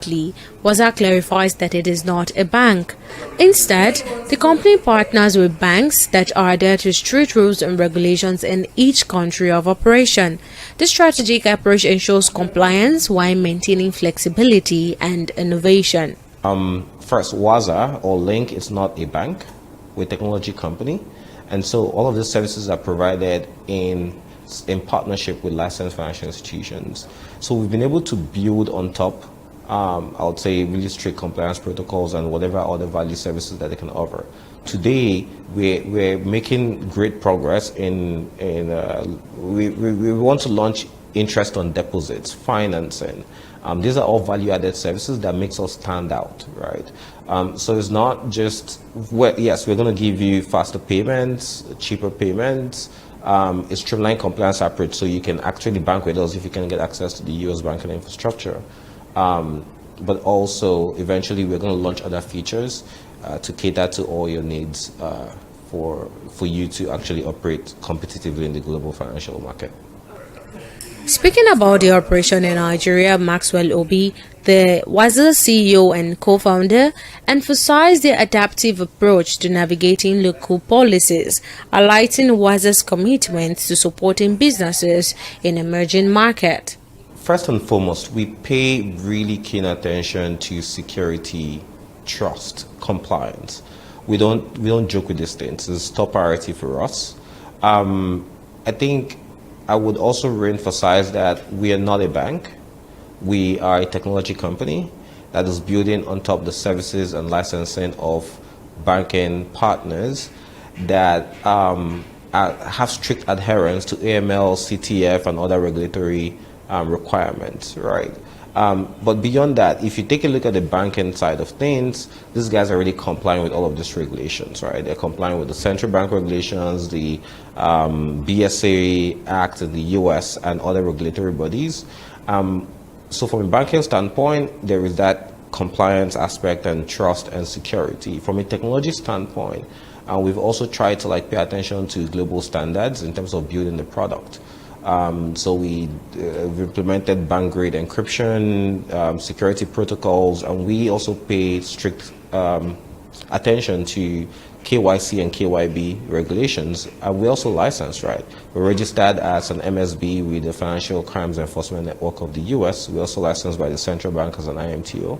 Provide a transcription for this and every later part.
Waza clarifies that it is not a bank. Instead, the company partners with banks that adhere to strict rules and regulations in each country of operation. This strategic approach ensures compliance while maintaining flexibility and innovation. First, Waza or Link is not a bank, we're a technology company, and so all of the services are provided in partnership with licensed financial institutions. So we've been able to build on top I would say really strict compliance protocols and whatever other value services that they can offer. Today, we're making great progress we want to launch interest on deposits, financing. These are all value-added services that makes us stand out, right? So it's not just, yes, we're going to give you faster payments, cheaper payments, a streamlined compliance approach so you can actually bank with us if you can get access to the US banking infrastructure. But also, eventually, we're going to launch other features to cater to all your needs for you to actually operate competitively in the global financial market. Speaking about the operation in Nigeria, Maxwell Obi, the Waza CEO and co-founder, emphasized the adaptive approach to navigating local policies, highlighting Waza's commitment to supporting businesses in emerging markets. First and foremost, we pay really keen attention to security, trust, compliance. We don't joke with these things. It's top priority for us. I think I would also re-emphasize that we are not a bank. We are a technology company that is building on top the services and licensing of banking partners that have strict adherence to AML, CTF, and other regulatory requirements, right? But beyond that, if you take a look at the banking side of things, these guys are already complying with all of these regulations, right? They're complying with the central bank regulations, the BSA Act in the US, and other regulatory bodies. So from a banking standpoint, there is that compliance aspect and trust and security. From a technology standpoint, we've also tried to pay attention to global standards in terms of building the product. So we've implemented bank-grade encryption, security protocols, and we also pay strict attention to KYC and KYB regulations. And we also licensed, right? We're registered as an MSB with the Financial Crimes Enforcement Network of the US. We're also licensed by the central bank as an IMTO.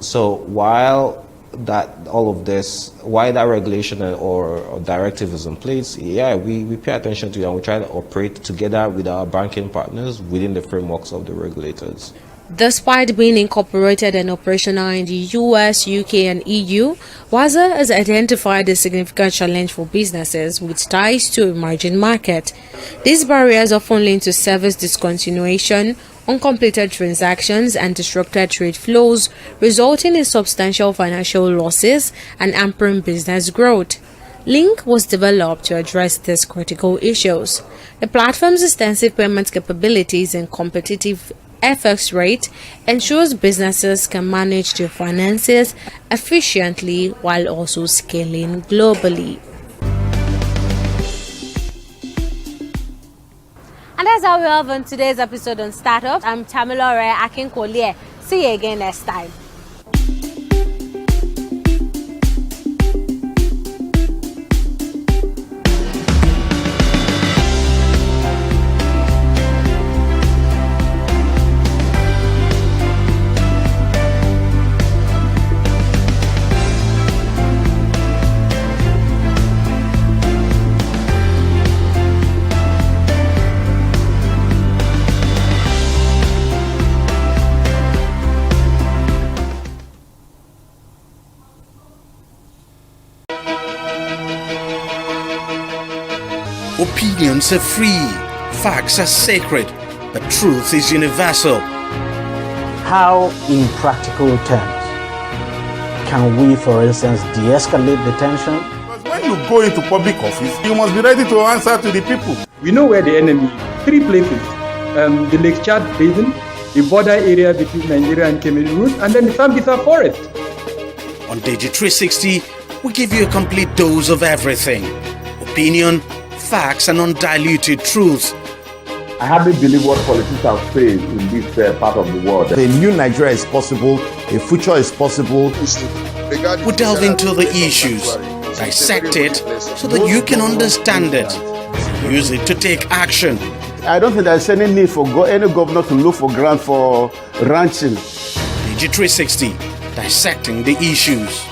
So while why that regulation or directive is in place, we pay attention to it and we try to operate together with our banking partners within the frameworks of the regulators. Despite being incorporated and operational in the US, UK, and EU, Waza has identified a significant challenge for businesses with ties to emerging markets. These barriers often lead to service discontinuation, uncompleted transactions, and disrupted trade flows, resulting in substantial financial losses and hampering business growth. Link was developed to address these critical issues. The platform's extensive payment capabilities and competitive FX rate ensures businesses can manage their finances efficiently while also scaling globally. And that's how we have on today's episode on Startups. I'm Tamilore Akinkolie. See you again next time. Opinions are free, facts are sacred, but truth is universal. How, in practical terms, can we, for instance, de-escalate the tension? Because when you go into public office, you must be ready to answer to the people. We know where the enemy is. 3 places. The Lake Chad Basin, the border area between Nigeria and Cameroon, and then the Sambisa Forest. On TV360, we give you a complete dose of everything. Opinion, facts, and undiluted truth. I hardly believe what politicians say in this part of the world. A new Nigeria is possible, a future is possible. We delve into the issues, dissect it so that you can understand it. Use it to take action. I don't think there's any need for any governor to look for grant for ranching. TV360, dissecting the issues.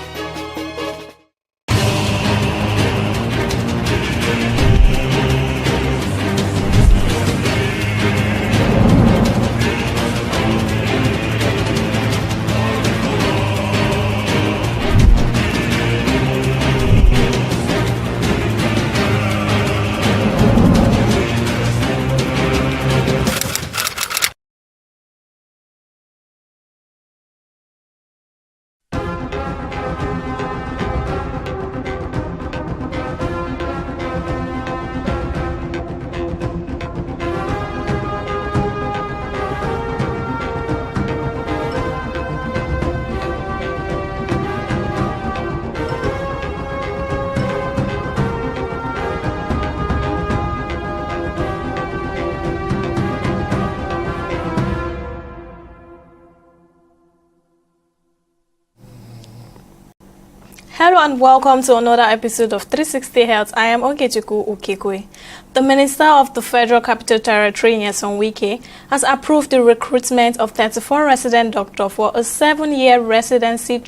Hello and welcome to another episode of 360 Health. I am Okechukwu Okekwe. The Minister of the Federal Capital Territory, Nyesom Wike, has approved the recruitment of 34 resident doctors for a 7-year residency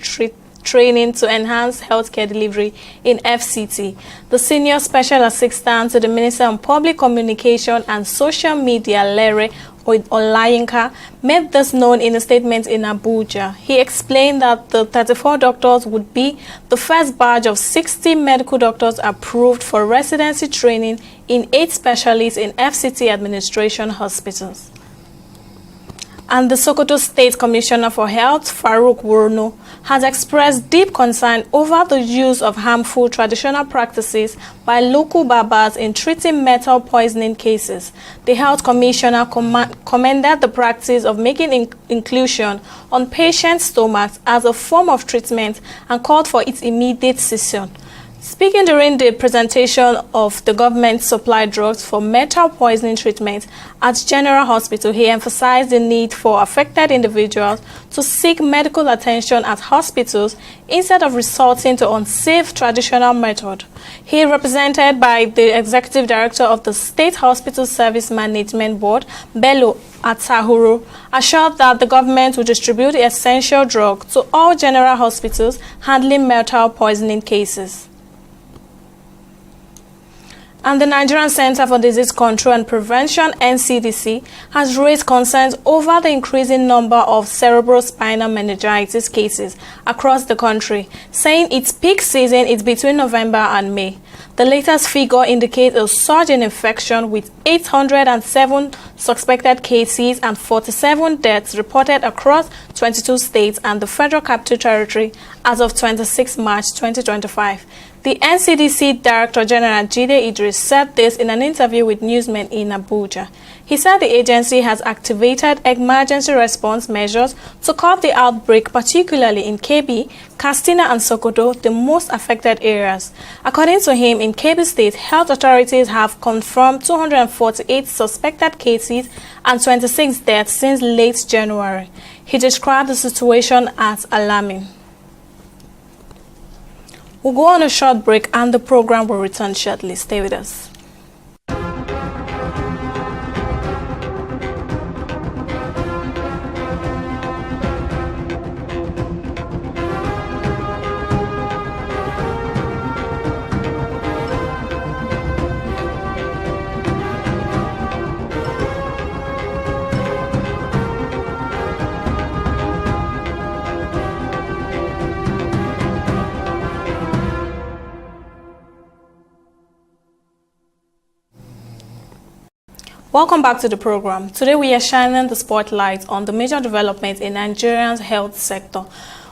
training to enhance healthcare delivery in FCT. The Senior Special Assistant to the Minister on Public Communication and Social Media, Lere Olayinka, made this known in a statement in Abuja. He explained that the 34 doctors would be the first batch of 60 medical doctors approved for residency training in 8 specialists in FCT administration hospitals. And the Sokoto State Commissioner for Health, Farouk Wurno, has expressed deep concern over the use of harmful traditional practices by local barbers in treating metal poisoning cases. The Health Commissioner commended the practice of making inclusion on patients' stomachs as a form of treatment and called for its immediate cessation. Speaking during the presentation of the government-supplied drugs for metal poisoning treatment at General Hospital, he emphasized the need for affected individuals to seek medical attention at hospitals instead of resorting to unsafe traditional method. He, represented by the Executive Director of the State Hospital Service Management Board, Bello Atahuru, assured that the government will distribute the essential drug to all general hospitals handling metal poisoning cases. And the Nigerian Center for Disease Control and Prevention, NCDC, has raised concerns over the increasing number of cerebrospinal meningitis cases across the country, saying its peak season is between November and May. The latest figure indicates a surge in infection with 807 suspected cases and 47 deaths reported across 22 states and the Federal Capital Territory as of 26 March 2025. The NCDC Director General Jide Idris said this in an interview with newsmen in Abuja. He said the agency has activated emergency response measures to curb the outbreak, particularly in Kebbi, Katsina and Sokoto, the most affected areas. According to him, in Kebbi State, health authorities have confirmed 248 suspected cases and 26 deaths since late January. He described the situation as alarming. We'll go on a short break and the program will return shortly. Stay with us. Welcome back to the program. Today we are shining the spotlight on the major developments in Nigeria's health sector.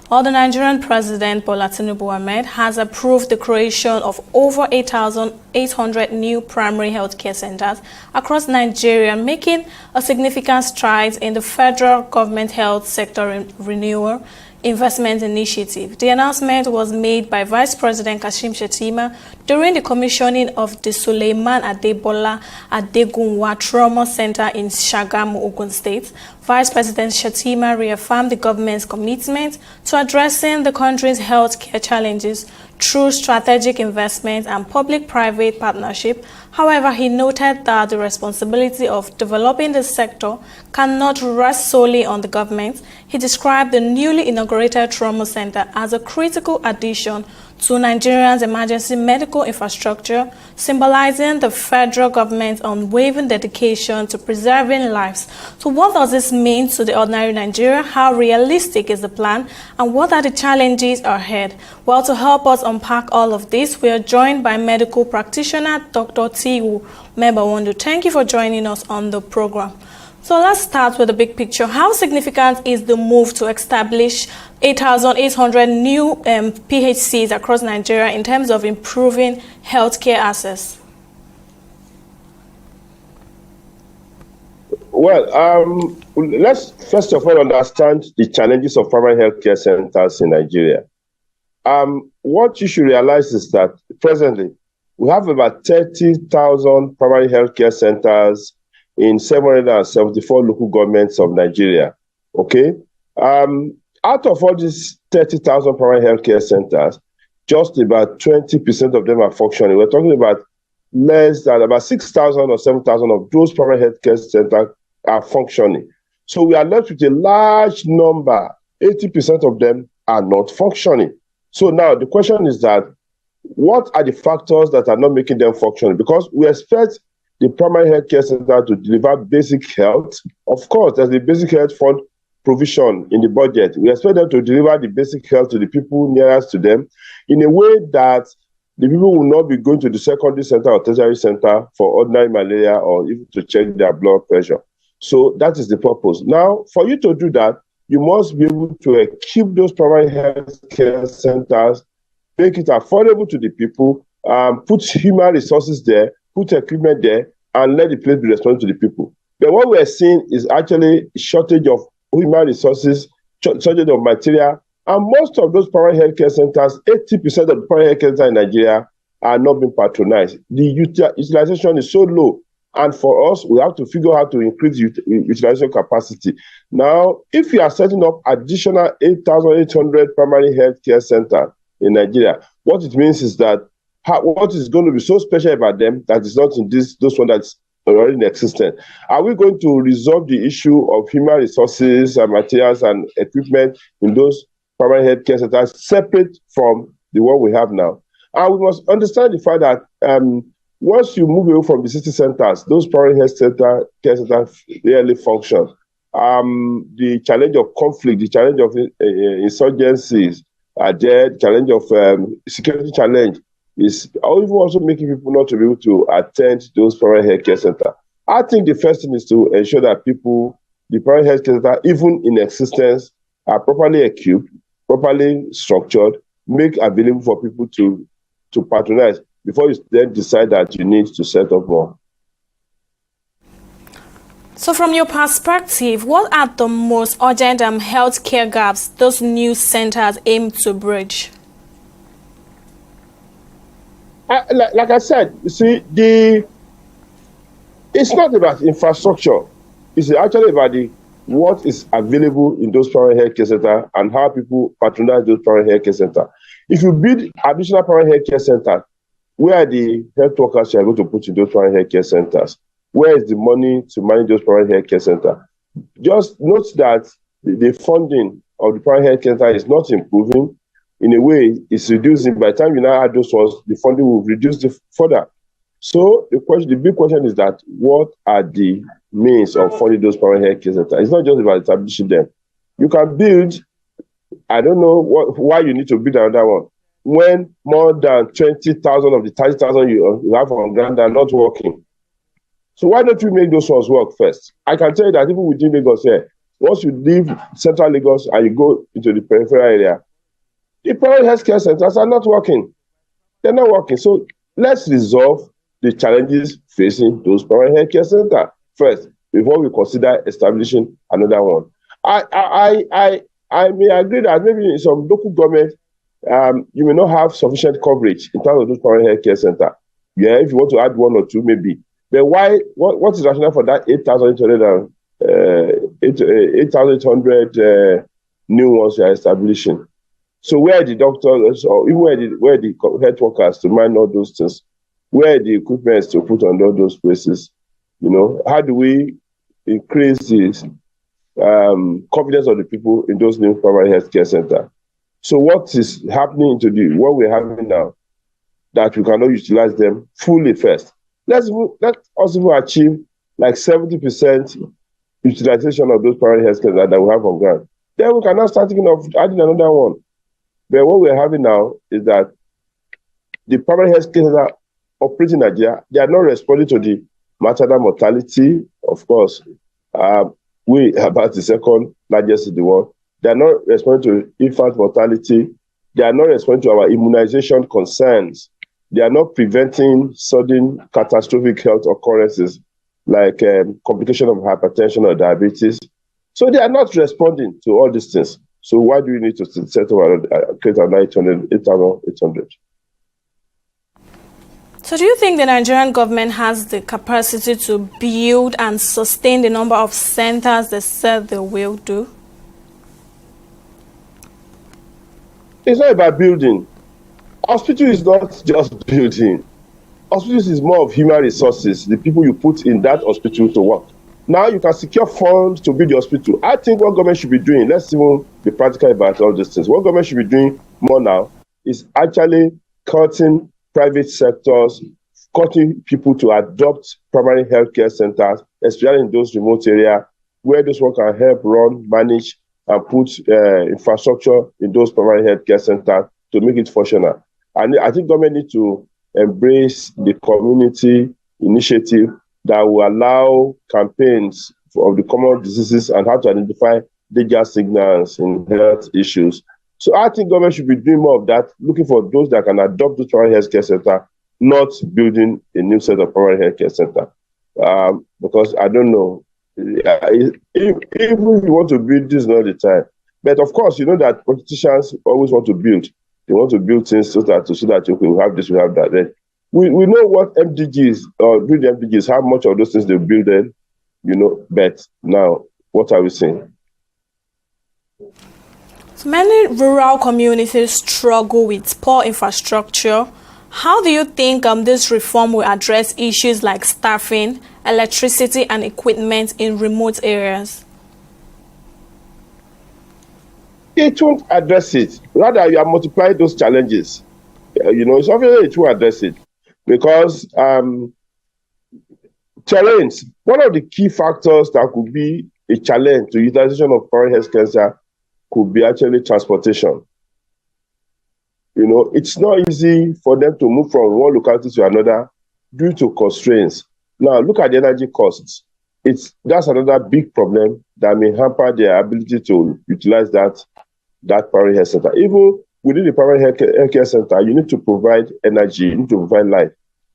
While the Nigerian President Bola Tinubu Ahmed has approved the creation of over 8,800 new primary health care centers across Nigeria, making a significant stride in the federal government health sector renewal investment initiative. The announcement was made by Vice President Kashim Shettima during the commissioning of the Suleiman Adebola Adegunwa Trauma Center in Shagamu, Ogun State. Vice President Shatima reaffirmed the government's commitment to addressing the country's healthcare challenges through strategic investment and public-private partnership. However, he noted that the responsibility of developing the sector cannot rest solely on the government. He described the newly inaugurated trauma center as a critical addition to Nigeria's emergency medical infrastructure, symbolizing the federal government's unwavering dedication to preserving lives. So what does this mean to the ordinary Nigeria? How realistic is the plan? And what are the challenges ahead? Well, to help us unpack all of this, we are joined by medical practitioner Dr. T.U. Mebawondo. Thank you for joining us on the program. So let's start with the big picture. How significant is the move to establish 8,800 new PHCs across Nigeria in terms of improving healthcare access? Well, let's first of all understand the challenges of primary healthcare centers in Nigeria. What you should realize is that presently we have about 30,000 primary healthcare centers in 774 local governments of Nigeria. Okay? Out of all these 30,000 primary healthcare centers, just about 20% of them are functioning. We're talking about less than about 6,000 or 7,000 of those primary healthcare centers are functioning. So we are left with a large number, 80% of them are not functioning. So now the question is that, what are the factors that are not making them functioning? Because we expect the primary healthcare center to deliver basic health. Of course, there's the basic health fund provision in the budget. We expect them to deliver the basic health to the people nearest to them in a way that the people will not be going to the secondary center or tertiary center for ordinary malaria or even to check their blood pressure. So that is the purpose. Now, for you to do that, you must be able to equip those primary healthcare centers, make it affordable to the people, put human resources there, put equipment there, and let the place be responsive to the people. But what we are seeing is actually a shortage of human resources, shortage of material, and most of those primary healthcare centers, 80% of the primary healthcare centers in Nigeria are not being patronized. The utilization is so low, and for us, we have to figure out how to increase utilization capacity. Now, if you are setting up additional 8,800 primary healthcare centers in Nigeria, what it means is that what is going to be so special about them that is not in those ones that's already in existence? Are we going to resolve the issue of human resources and materials and equipment in those primary healthcare centers separate from the one we have now? And we must understand the fact that once you move away from the city centers, those primary health care centers rarely function. The challenge of conflict, the challenge of insurgencies are there, the challenge of security challenge is also making people not to be able to attend those primary healthcare centers. I think the first thing is to ensure that people, the primary healthcare centers, even in existence, are properly equipped, properly structured, make available for people to patronize before you then decide that you need to set up more. So from your perspective, what are the most urgent healthcare gaps those new centers aim to bridge? Like I said, you see, it's not about infrastructure. It's actually about what is available in those primary healthcare centers and how people patronize those primary healthcare centers. If you build additional primary healthcare centers, where are the health workers you are going to put in those primary healthcare centers? Where is the money to manage those primary healthcare centers? Just note that the funding of the primary healthcare center is not improving. In a way, it's reducing. By the time you now add those ones, the funding will reduce further. So the big question is that what are the means of funding those primary healthcare centers? It's not just about establishing them. You can build, I don't know why you need to build another one, when more than 20,000 of the 30,000 you have on ground are not working. So why don't you make those ones work first? I can tell you that even within Lagos here, once you leave central Lagos and you go into the peripheral area, the primary healthcare centers are not working. They're not working. So let's resolve the challenges facing those primary healthcare centers first before we consider establishing another one. I may agree that maybe in some local government You may not have sufficient coverage in terms of those primary health care centers. Yeah, if you want to add one or two, maybe. But why? What is rationale for that 8,800 new ones you are establishing? So where are the doctors or even where are the health workers to mind all those things? Where are the equipment to put on all those places? You know, how do we increase the confidence of the people in those new primary health care centers? So what is happening to what we're having now that we cannot utilize them fully first? Let us even achieve like 70% utilization of those primary health care that we have on ground. Then we can now start thinking of adding another one. But what we're having now is that the primary health care that operate in Nigeria, they are not responding to the maternal mortality, of course. We about the second largest in the world. They are not responding to infant mortality. They are not responding to our immunization concerns. They are not preventing sudden catastrophic health occurrences like complication of hypertension or diabetes. So they are not responding to all these things. So why do we need to set over create another 8,800? So do you think the Nigerian government has the capacity to build and sustain the number of centers they said they will do? It's not about building. Hospital is not just building. Hospitals is more of human resources, the people you put in that hospital to work. Now you can secure funds to build the hospital. I think what government should be doing, let's even be practical about all these things. What government should be doing more now is actually cutting private sectors, cutting people to adopt primary healthcare centers, especially in those remote areas where those one can help run, manage, and put infrastructure in those primary healthcare centers to make it functional. And I think government need to embrace the community initiative that will allow campaigns of the common diseases and how to identify danger signals in health issues. So I think government should be doing more of that, looking for those that can adopt the primary healthcare center, not building a new set of primary healthcare center. Because I don't know, if you want to build, this is not the time. But of course, you know that politicians always want to build. They want to build things so that okay, we have this, we have that. Then we know what MDGs or build MDGs, how much of those things they build then, you know. But now, what are we saying? So many rural communities struggle with poor infrastructure. How do you think this reform will address issues like staffing, electricity, and equipment in remote areas? It won't address it. Rather, you are multiplying those challenges. You know, it's obviously it will address it because terrains, one of the key factors that could be a challenge to utilization of primary health care could be actually transportation. You know, it's not easy for them to move from one locality to another due to constraints. Now, look at the energy costs. That's another big problem that may hamper their ability to utilize that primary health center. Even within the primary health care center, you need to provide energy, you need to provide light.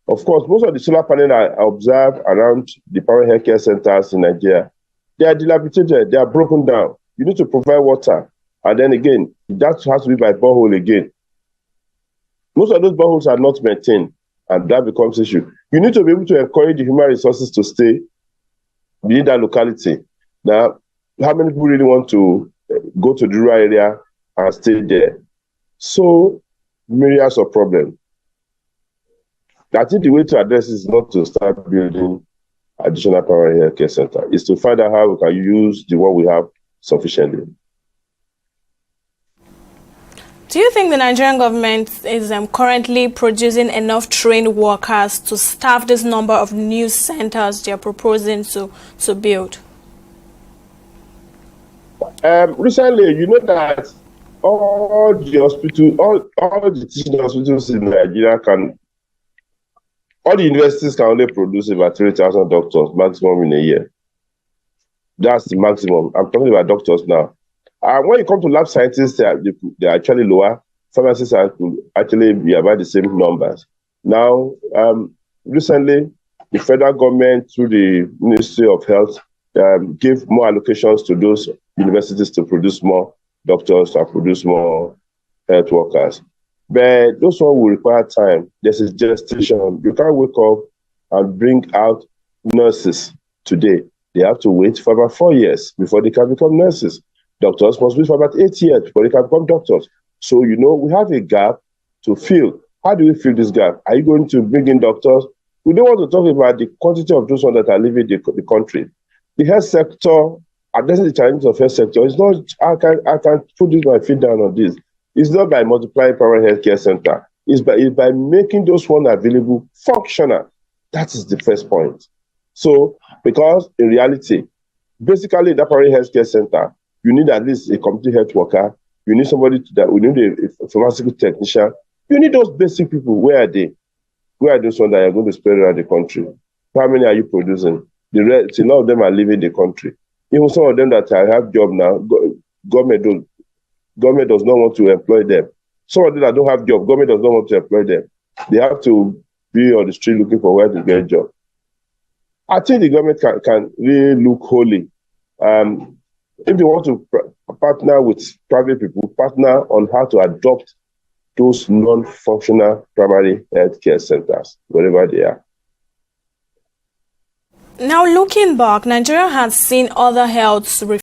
Of course, most of the solar panels I observe around the primary health care centers in Nigeria, they are dilapidated, they are broken down. You need to provide water. And then again, that has to be by borehole again. Most of those boreholes are not maintained, and that becomes an issue. You need to be able to encourage the human resources to stay within that locality. Now, how many people really want to go to the rural area and stay there? So, myriads of problems. I think the way to address this is not to start building additional primary health care center. It's to find out how we can use the one we have sufficiently. Do you think the Nigerian government is currently producing enough trained workers to staff this number of new centers they are proposing to build? Recently, you know that all the hospitals, all the teaching hospitals in Nigeria all the universities can only produce about 3,000 doctors maximum in a year. That's the maximum. I'm talking about doctors now. When you come to lab scientists, they're actually lower. Pharmacists are actually be about the same numbers. Now, recently, the federal government, through the Ministry of Health, gave more allocations to those universities to produce more doctors, to produce more health workers. But those one will require time. There's a gestation. You can't wake up and bring out nurses today. They have to wait for about 4 years before they can become nurses. Doctors must wait for about 8 years before they can become doctors. So, we have a gap to fill. How do we fill this gap? Are you going to bring in doctors? We don't want to talk about the quantity of those ones that are leaving the country. The health sector, addressing the challenges of health sector, is not, I can put my feet down on this. It's not by multiplying primary healthcare center. It's by making those ones available functional. That is the first point. So, because in reality, basically in that primary healthcare center, you need at least a community health worker. You need somebody we need a pharmaceutical technician. You need those basic people. Where are they? Where are those ones that are going to spread around the country? How many are you producing? The rest, a lot of them are leaving the country. Even some of them that have job now, government does not want to employ them. Some of them that don't have job, government does not want to employ them. They have to be on the street looking for where to get a job. I think the government can really look wholly. If they want to partner with private people, partner on how to adopt those non-functional primary healthcare centers, wherever they are. Now, looking back, Nigeria has seen other health